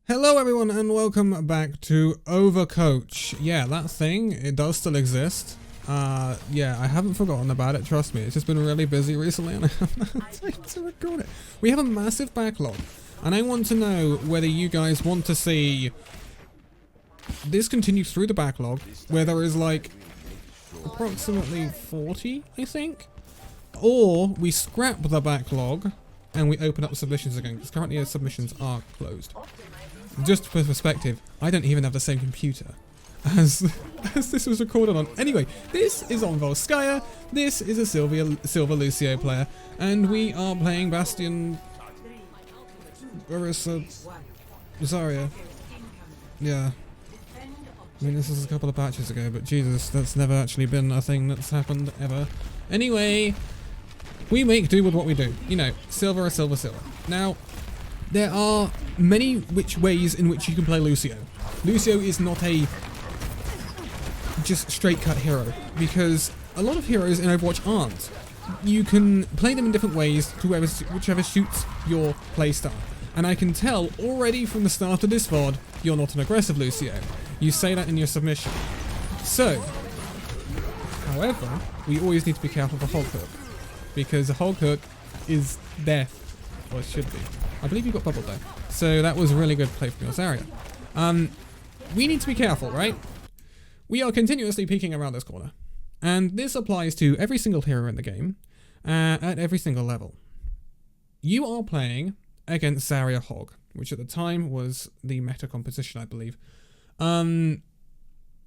Hello everyone and welcome back to Overcoach. Yeah, that thing, it does still exist. Yeah, I haven't forgotten about it, trust me. It's just been really busy recently and I haven't had time to record it. We have a massive backlog and I want to know whether you guys want to see this continue through the backlog where there is like approximately 40, I think, or we scrap the backlog and we open up submissions again because currently our submissions are closed. Just for perspective, I don't even have the same computer as this was recorded on. Anyway, this is on Volskaya, this is a Silver Lucio player, and we are playing Bastion, Orisa, Zarya. Yeah. I mean, this is a couple of patches ago, but Jesus, that's never actually been a thing that's happened ever. Anyway, we make do with what we do. You know, silver is silver, silver. Now, there are many ways in which you can play Lucio. Lucio is not a just straight cut hero, because a lot of heroes in Overwatch aren't. You can play them in different ways to whichever suits your playstyle. And I can tell already from the start of this VOD, you're not an aggressive Lucio. You say that in your submission. So, however, we always need to be careful of the Hog Hook, because the Hog Hook is death. Or it should be. I believe you got bubbled there. So that was a really good play from your Zarya. We need to be careful, right? We are continuously peeking around this corner. And this applies to every single hero in the game, at every single level. You are playing against Zarya Hog, which at the time was the meta composition, I believe.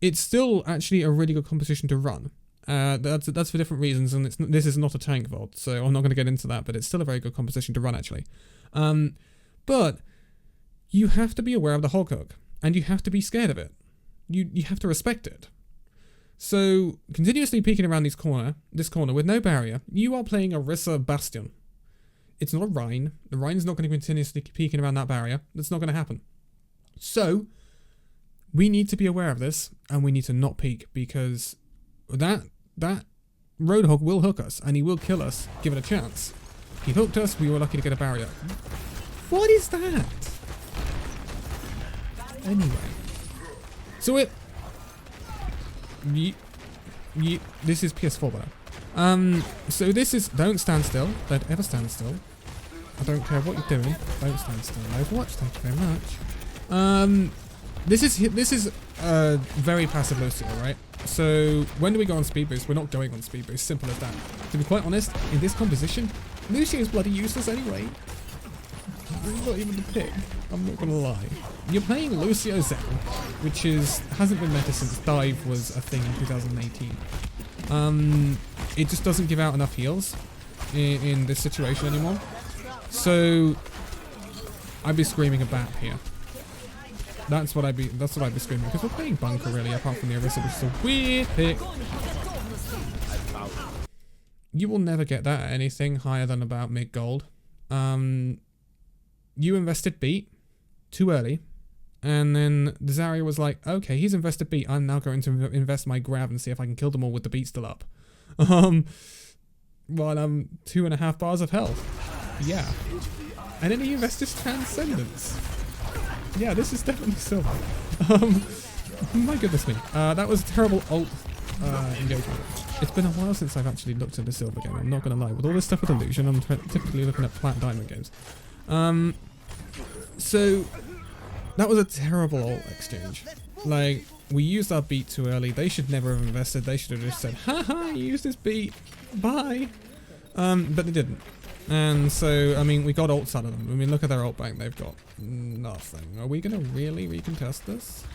It's still actually a really good composition to run. That's for different reasons, and this is not a tank VOD, so I'm not going to get into that, but it's still a very good composition to run, actually. But you have to be aware of the Hog Hook, and you have to be scared of it. You have to respect it. So, continuously peeking around this corner with no barrier, you are playing Orisa Bastion. It's not a Rhine. The Rhine's not going to continuously peeking around that barrier. That's not going to happen. So, we need to be aware of this, and we need to not peek, because that Roadhog will hook us, and he will kill us, give it a chance. He hooked us, we were lucky to get a barrier. What is that? Anyway. So this is PS4 though. So this is, don't stand still, don't ever stand still. I don't care what you're doing, don't stand still. Overwatch, thank you very much. This is very passive Lucio, right? So when do we go on speed boost? We're not going on speed boost, simple as that. To be quite honest, in this composition, Lucio is bloody useless anyway. It's not even the pick, I'm not gonna lie. You're playing Lucio Zen, which hasn't been meta since Dive was a thing in 2018. It just doesn't give out enough heals in this situation anymore. So I'd be screaming a BAP here. That's what I'd be screaming, because we're playing Bunker really, apart from the Orisa, which is a weird pick. You will never get that at anything higher than about mid-gold. You invested beat too early, and then the Zarya was like, okay, he's invested beat, I'm now going to invest my grab and see if I can kill them all with the beat still up. While I'm 2.5 bars of health. Yeah. And then he invested Transcendence. Yeah, this is definitely silver. My goodness me. That was a terrible ult engagement. It's been a while since I've actually looked at the silver game, I'm not going to lie. With all this stuff with Illusion, I'm typically looking at plat diamond games. So, that was a terrible ult exchange. Like, we used our beat too early. They should never have invested. They should have just said, haha, you used this beat. Bye. But they didn't. And so, I mean, we got ults out of them. I mean, look at their ult bank. They've got nothing. Are we going to really recontest this?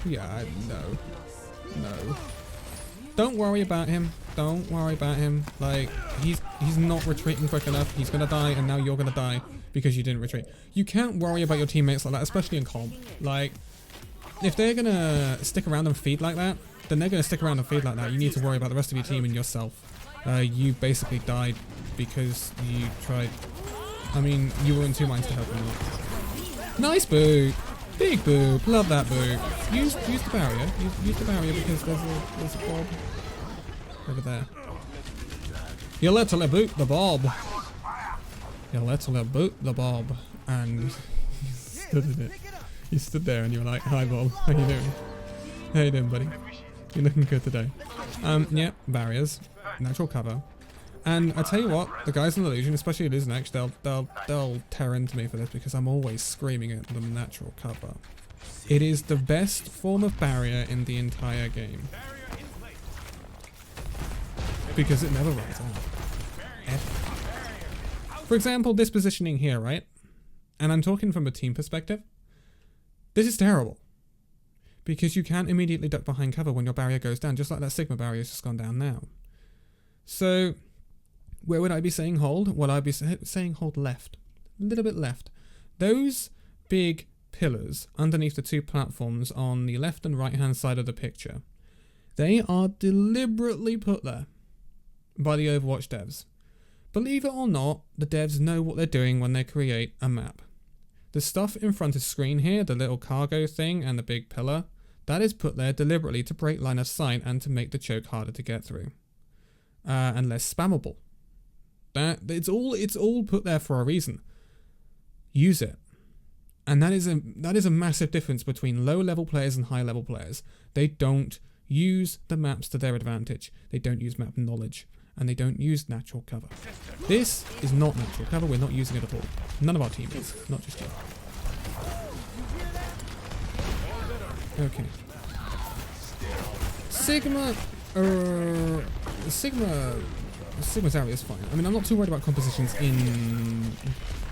Yeah, no. Don't worry about him. Don't worry about him. Like, he's not retreating quick enough. He's going to die, and now you're going to die because you didn't retreat. You can't worry about your teammates like that, especially in comp. Like, if they're going to stick around and feed like that, then they're going to stick around and feed like that. You need to worry about the rest of your team and yourself. You basically died because you tried. I mean, you were in two minds to help him out. Nice boot! Big boop! Love that boot! Use the barrier. Use the barrier because there's a bob over there. You literally boot the bob. You literally boot the bob. And stood in it. You stood there and you were like, hi Bob, how you doing? How you doing, buddy? You're looking good today. Yeah, barriers, natural cover. And I tell you what, the guys in Illusion, especially Illusionex, they'll tear into me for this because I'm always screaming at them natural cover. It is the best form of barrier in the entire game. Because it never runs out. For example, this positioning here, right? And I'm talking from a team perspective. This is terrible. Because you can't immediately duck behind cover when your barrier goes down, just like that Sigma barrier has just gone down now. So, where would I be saying hold? Well, I'd be saying hold left. A little bit left. Those big pillars underneath the two platforms on the left and right hand side of the picture, they are deliberately put there by the Overwatch devs. Believe it or not, the devs know what they're doing when they create a map. The stuff in front of screen here, the little cargo thing and the big pillar, that is put there deliberately to break line of sight and to make the choke harder to get through. And less spammable. It's all put there for a reason. Use it. And that is a massive difference between low level players and high level players. They don't use the maps to their advantage. They don't use map knowledge. And they don't use natural cover. This is not natural cover. We're not using it at all. None of our team is. Not just you. Okay. Sigma's area is fine. I mean, I'm not too worried about compositions in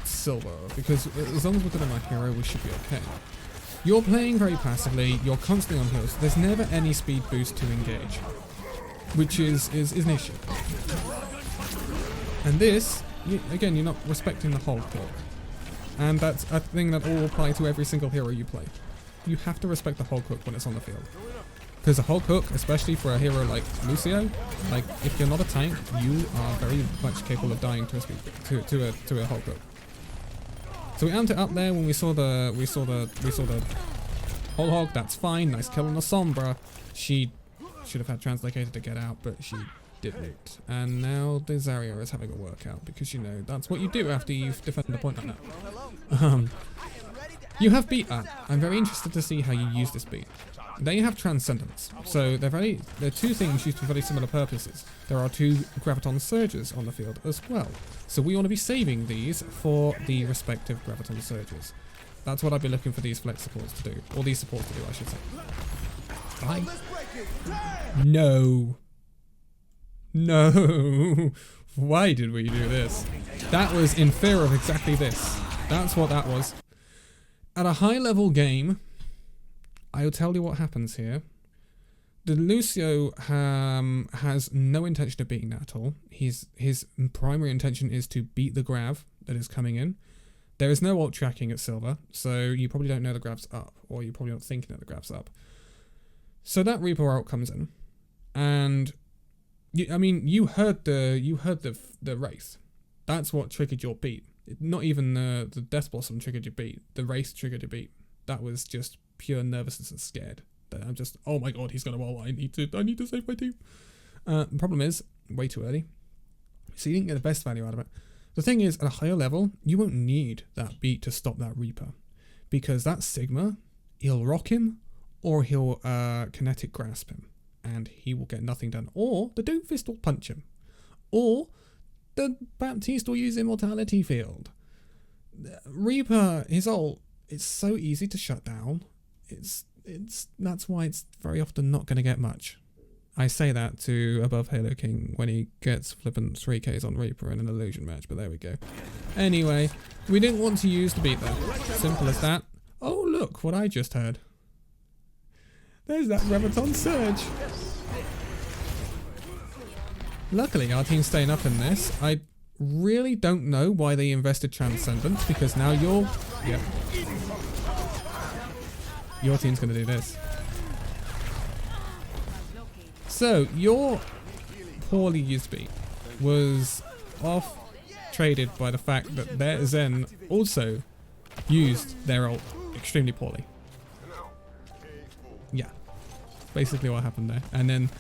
silver, because as long as we're good on our hero, we should be okay. You're playing very passively, you're constantly on heals, there's never any speed boost to engage, which is an issue. And this, again, you're not respecting the hold kill. And that's a thing that will apply to every single hero you play. You have to respect the hold hook when it's on the field. Because the hold hook, especially for a hero like Lucio, like if you're not a tank, you are very much capable of dying to a hold hook. So we amped it up there when we saw the hold hog. That's fine. Nice kill on the Sombra. She should have had translocated to get out, but she didn't. And now the Zarya is having a workout because that's what you do after you've defended a point like that. You have beat that. I'm very interested to see how you use this beat. They have Transcendence, so they're two things used for very similar purposes. There are two Graviton Surges on the field as well, so we want to be saving these for the respective Graviton Surges. That's what I'd be looking for these flex supports to do, or these supports to do, I should say. Bye. No. No. Why did we do this? That was in fear of exactly this. That's what that was. At a high level game, I'll tell you what happens here. The Lucio has no intention of beating that at all. His primary intention is to beat the grav that is coming in. There is no ult tracking at silver, so you probably don't know the grav's up, or you're probably not thinking that the grav's up. So that Reaper ult comes in, and you heard the Wraith. That's what triggered your beat. Not even the Death Blossom triggered your beat. The Wraith triggered your beat. That was just pure nervousness and scared. That I'm just, oh my god, he's gonna wall. I need to save my team. The problem is, way too early. So you didn't get the best value out of it. The thing is, at a higher level, you won't need that beat to stop that Reaper. Because that Sigma, he'll rock him, or he'll kinetic grasp him. And he will get nothing done. Or the Doomfist will punch him. Or the Baptiste will use Immortality Field. Reaper, his ult, it's so easy to shut down. That's why it's very often not going to get much. I say that to Above Halo King when he gets flippant 3Ks on Reaper in an Illusion match, but there we go. Anyway, we didn't want to use the beat there. Simple as that. Oh look, what I just heard. There's that Graviton Surge. Luckily, our team's staying up in this. I really don't know why they invested Transcendence, because now your team's going to do this. So, your poorly used beat was off-traded by the fact that their Zen also used their ult extremely poorly. Yeah, basically what happened there. And then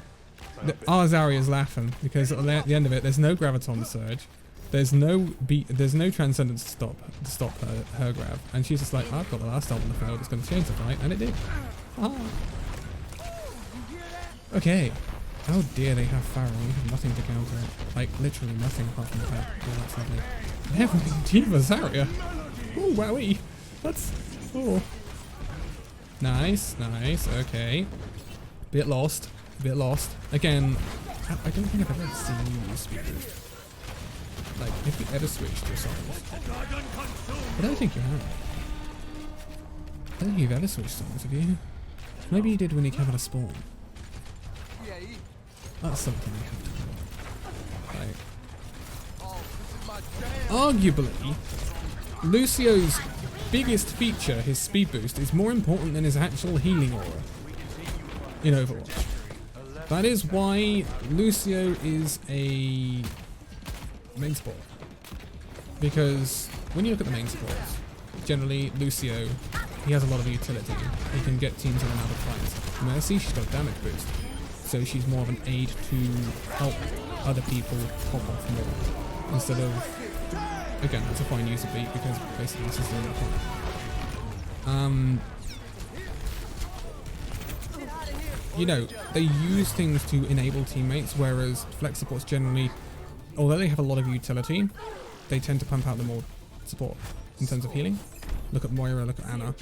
our Zarya is laughing because at the end of it, there's no Graviton Surge. There's no transcendence to stop her grab, and she's just like, I've got the last ult on the field. It's going to change the fight, and it did. Ah. Okay. Oh dear, they have Pharaoh. We have nothing to counter it. Like literally nothing apart from that. Oh, that's lovely. They have Diva Zarya. Oh wowie. That's nice. Okay. Bit lost. Again, I don't think I've ever seen you use speed boost. Like, if you ever switched your songs. I don't think you have. I don't think you've ever switched songs, have you? Maybe you did when you came out of spawn. That's something you have to know. Like, arguably, Lucio's biggest feature, his speed boost, is more important than his actual healing aura in Overwatch. That is why Lucio is a main support. Because when you look at the main supports, generally Lucio, he has a lot of utility. He can get teams in and out of fights. Mercy, she's got a damage boost. So she's more of an aid to help other people pop off more. Instead of, again, that's a fine use of beat because basically this is the only point. You know, they use things to enable teammates, whereas flex supports generally, although they have a lot of utility, they tend to pump out the more support in terms of healing. Look at Moira, look at Anna.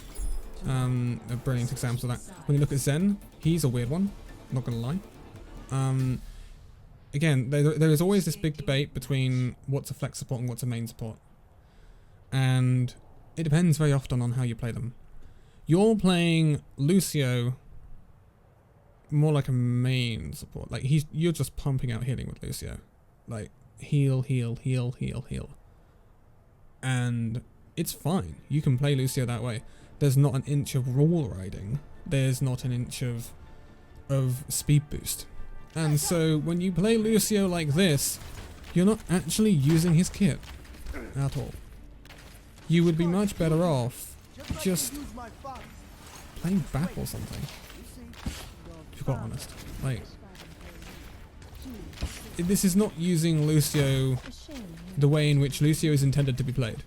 A brilliant example of that. When you look at Zen, he's a weird one, not gonna lie. Again, there is always this big debate between what's a flex support and what's a main support. And it depends very often on how you play them. You're playing Lucio more like a main support. Like you're just pumping out healing with Lucio. Like heal. And it's fine. You can play Lucio that way. There's not an inch of wall riding. There's not an inch of speed boost. And so when you play Lucio like this, you're not actually using his kit at all. You would be much better off just playing BAP or something. To be quite honest. Like, this is not using Lucio the way in which Lucio is intended to be played.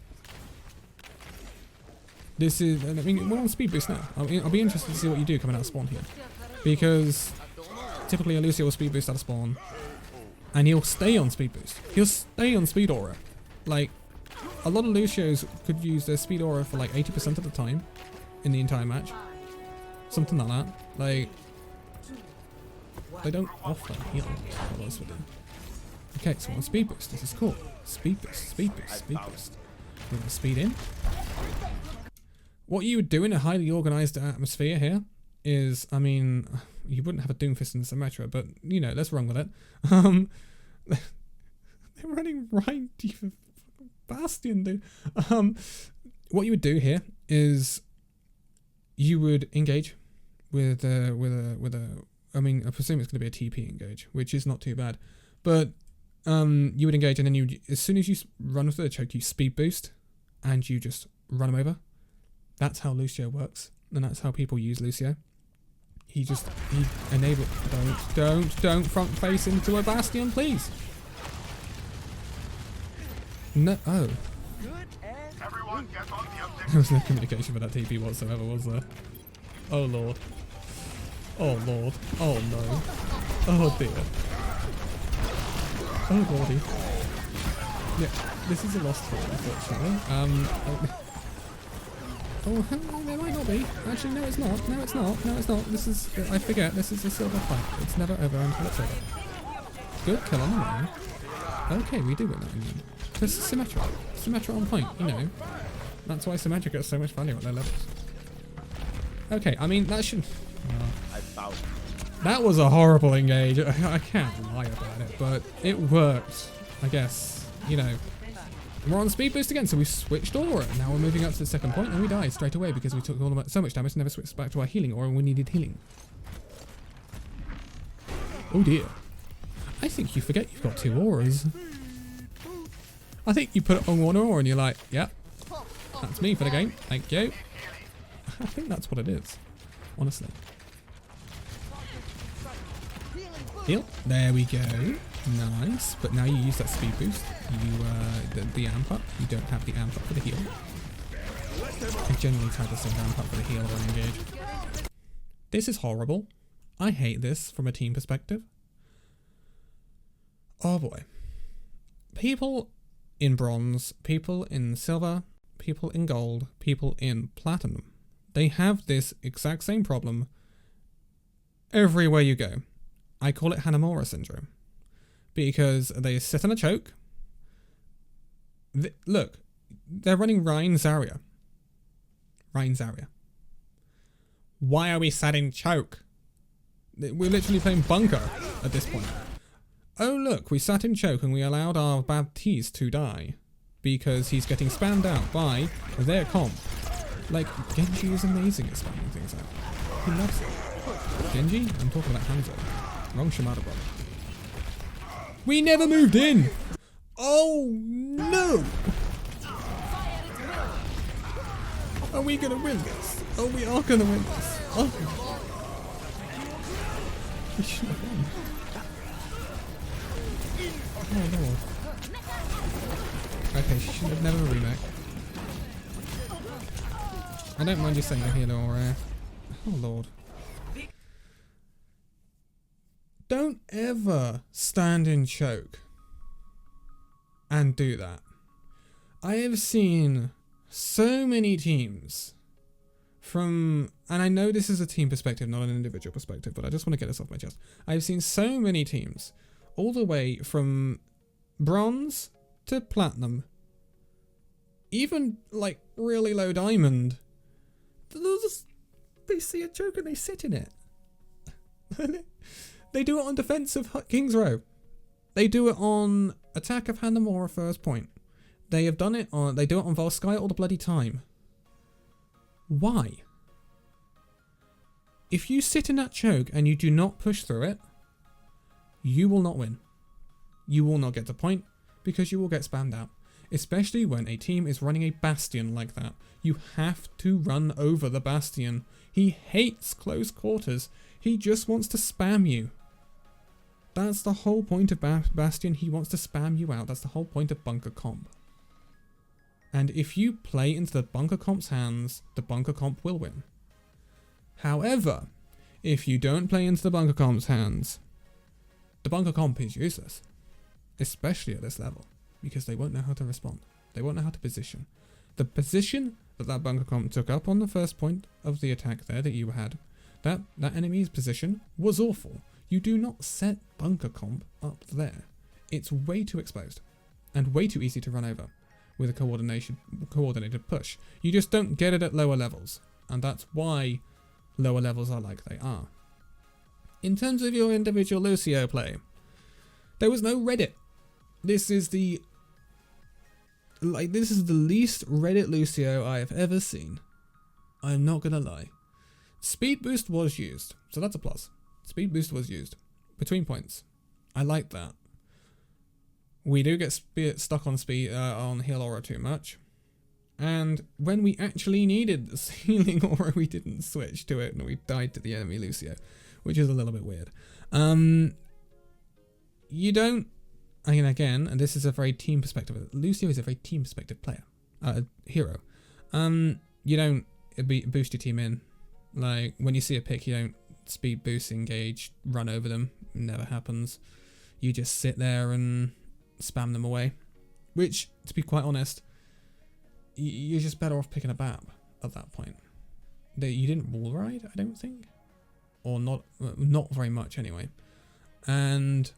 This is, I mean, we're on speed boost now. I'll be interested to see what you do coming out of spawn here. Because typically a Lucio will speed boost out of spawn. And he'll stay on speed boost. He'll stay on speed aura. Like, a lot of Lucios could use their speed aura for like 80% of the time in the entire match. Something like that. Like, they don't often heal. What else would do? Okay, so we're on speed boost. This is cool. Speed boost. We're going to speed in. What you would do in a highly organized atmosphere here is, I mean, you wouldn't have a Doomfist in Symmetra, but, you know, let's run with it. They're running right for Bastion, dude. What you would do here is you would engage with a I mean, I presume it's going to be a TP engage, which is not too bad. But you would engage, and then you, as soon as you run with the choke, you speed boost, and you just run them over. That's how Lucio works, and that's how people use Lucio. He enable. Don't front face into a Bastion, please. No. Oh. There was no communication for that TP whatsoever, was there? Oh lord. Oh lord. Oh no. Oh dear. Oh lordy. Yeah, this is a lost fight, unfortunately. Oh, there might not be. Actually, no, it's not. No, it's not. No, it's not. This is. I forget. This is a silver fight. It's never over until it's over. Good kill on the line. Okay, we do win that. This is Symmetra. Symmetra on point. You know, that's why Symmetra gets so much value at their levels. Okay, I mean that should. That was a horrible engage. I can't lie about it, but it worked. I guess. You know. We're on speed boost again, so we switched aura. Now we're moving up to the second point, and we died straight away because we took so much damage and never switched back to our healing aura, and we needed healing. Oh dear. I think you forget you've got two auras. I think you put it on one aura and you're like, yep, that's me for the game, thank you. I think that's what it is, honestly. Heal. There we go. Nice, but now you use that speed boost. You, the amp up. You don't have the amp up for the heal. I genuinely tried to save amp up for the heal or engage. This is horrible. I hate this from a team perspective. Oh boy. People in bronze, people in silver, people in gold, people in platinum. They have this exact same problem everywhere you go. I call it Hanamura syndrome. Because they sit on a choke. Look, they're running Rein Zarya. Rein Zarya. Why are we sat in choke? We're literally playing bunker at this point. Oh look, we sat in choke and we allowed our Baptiste to die. Because he's getting spammed out by their comp. Like, Genji is amazing at spamming things out. He loves it. Genji? I'm talking about Hanzo. Wrong Shimada, brother. We never moved in! Oh no! Are we gonna win this? Oh, we are gonna win this. Oh. We should have won. Oh lord. Okay, she should have never remake. I don't mind you saying a healer or a... Oh lord. Don't ever stand in choke and do that. I have seen so many teams from, and I know this is a team perspective, not an individual perspective, but I just want to get this off my chest. I've seen so many teams all the way from bronze to platinum, even like really low diamond. They see a choke and they sit in it. They do it on defense of King's Row. They do it on attack of Hanamura first point. They have done it on. They do it on Volskaya all the bloody time. Why? If you sit in that choke and you do not push through it, you will not win. You will not get to point because you will get spammed out. Especially when a team is running a Bastion like that. You have to run over the Bastion. He hates close quarters. He just wants to spam you. That's the whole point of Bastion. He wants to spam you out. That's the whole point of bunker comp. And if you play into the bunker comp's hands, the bunker comp will win. However, if you don't play into the bunker comp's hands, the bunker comp is useless. Especially at this level. Because they won't know how to respond. They won't know how to position. The position that bunker comp took up on the first point of the attack there that you had, that enemy's position was awful. You do not set bunker comp up there. It's way too exposed and way too easy to run over with a coordinated push. You just don't get it at lower levels, and that's why lower levels are like they are. In terms of your individual Lucio play, there was no Reddit. This is the least Reddit Lucio I have ever seen. I'm not gonna lie. Speed boost was used, so that's a plus. Speed boost was used between points. I like that. We do get stuck on speed on heal aura too much, and when we actually needed the healing aura, we didn't switch to it, and we died to the enemy Lucio, which is a little bit weird. You don't. I mean, again, and this is a very team perspective. Lucio is a very team perspective player, hero. You don't boost your team in. Like when you see a pick, you don't speed boost, engage, run over them. Never happens. You just sit there and spam them away. Which, to be quite honest, you're just better off picking a BAP at that point. You didn't wall ride, I don't think, or not very much anyway. And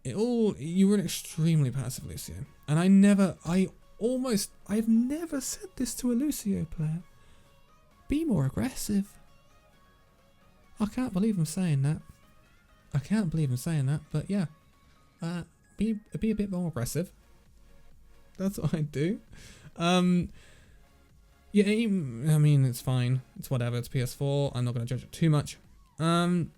you were an extremely passive Lucio. And I've never said this to a Lucio player. Be more aggressive. I can't believe I'm saying that. But yeah. Be a bit more aggressive. That's what I do. Yeah, I mean, it's fine. It's whatever. It's PS4. I'm not going to judge it too much. In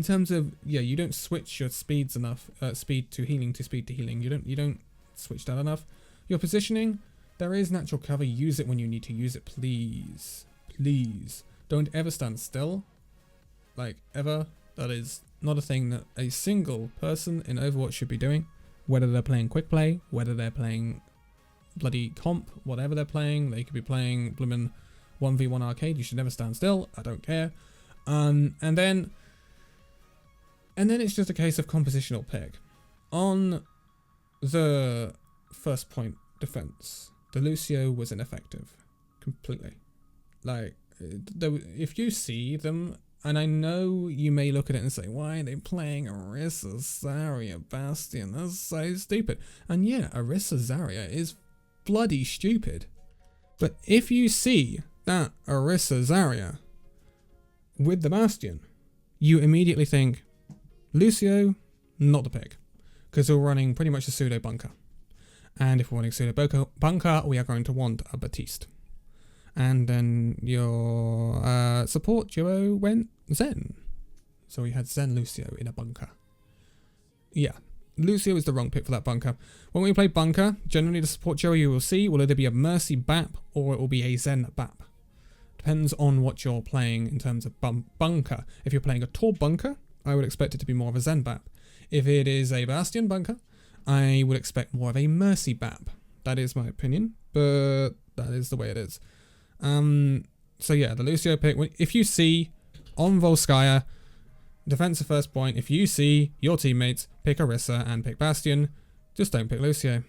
terms of, yeah, you don't switch your speeds enough. Speed to healing to speed to healing. You don't switch that enough. Your positioning, there is natural cover. Use it when you need to use it, please. Please. Don't ever stand still. Like, ever. That is not a thing that a single person in Overwatch should be doing, whether they're playing quick play, whether they're playing bloody comp, whatever they're playing. They could be playing bloomin' 1v1 arcade. You should never stand still. I don't care. And then it's just a case of compositional pick. On the first point defense, the Lucio was ineffective completely. Like, if you see them, and I know you may look at it and say, why are they playing Orisa, Zarya, Bastion? That's so stupid. And yeah, Orisa, Zarya is bloody stupid. But if you see that Orisa, Zarya with the Bastion, you immediately think, Lucio, not the pick. Because we're running pretty much a pseudo bunker. And if we're running pseudo bunker, we are going to want a Baptiste. And then your support duo went Zen. So we had Zen Lucio in a bunker. Yeah, Lucio is the wrong pick for that bunker. When we play bunker, generally the support duo you will see will either be a Mercy Bap or it will be a Zen Bap. Depends on what you're playing in terms of bunker. If you're playing a Tor bunker, I would expect it to be more of a Zen Bap. If it is a Bastion bunker, I would expect more of a Mercy Bap. That is my opinion, but that is the way it is. So yeah, the Lucio pick, if you see on Volskaya, defensive first point, if you see your teammates pick Orisa and pick Bastion, just don't pick Lucio.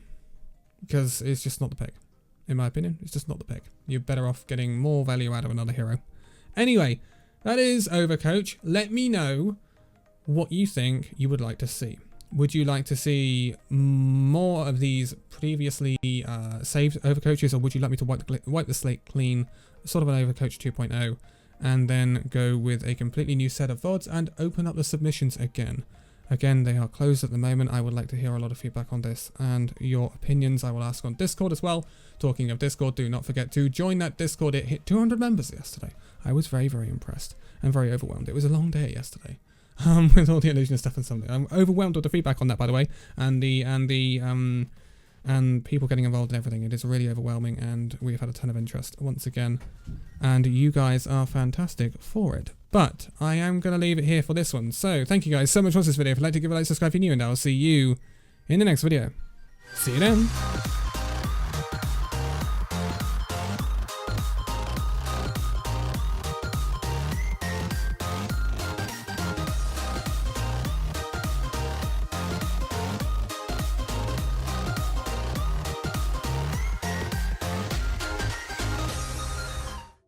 Because it's just not the pick. In my opinion, it's just not the pick. You're better off getting more value out of another hero. Anyway, that is Overcoach. Let me know what you think you would like to see. Would you like to see more of these previously saved Overcoaches, or would you like me to wipe the slate clean, sort of an Overcoach 2.0, and then go with a completely new set of VODs and open up the submissions again? Again, they are closed at the moment. I would like to hear a lot of feedback on this, and your opinions I will ask on Discord as well. Talking of Discord, do not forget to join that Discord. It hit 200 members yesterday. I was very, very impressed and very overwhelmed. It was a long day yesterday. With all the illusion stuff and something. I'm overwhelmed with the feedback on that, by the way, and people getting involved in everything. It is really overwhelming, and we've had a ton of interest once again, and you guys are fantastic for it. But I am going to leave it here for this one. So thank you guys so much for this video. If you'd like to give a like, subscribe if you're new, and I'll see you in the next video. See you then.